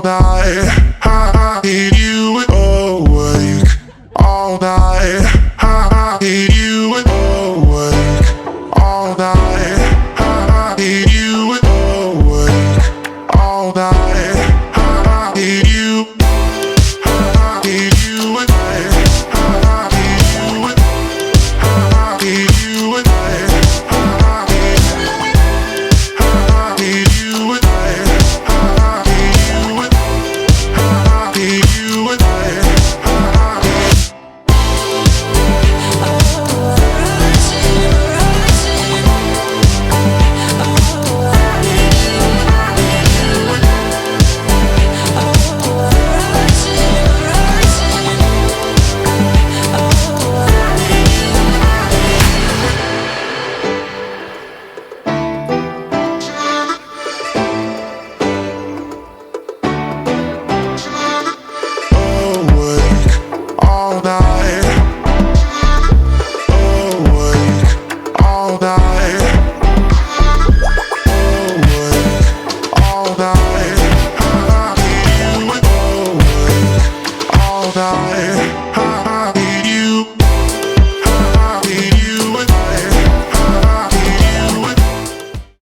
all night. I need you awake all night. I need you awake all night. I need you awake all night. I need you. I need you awake. I need you. I need you awake. I need you awake. I need you awake. All night, awake all night.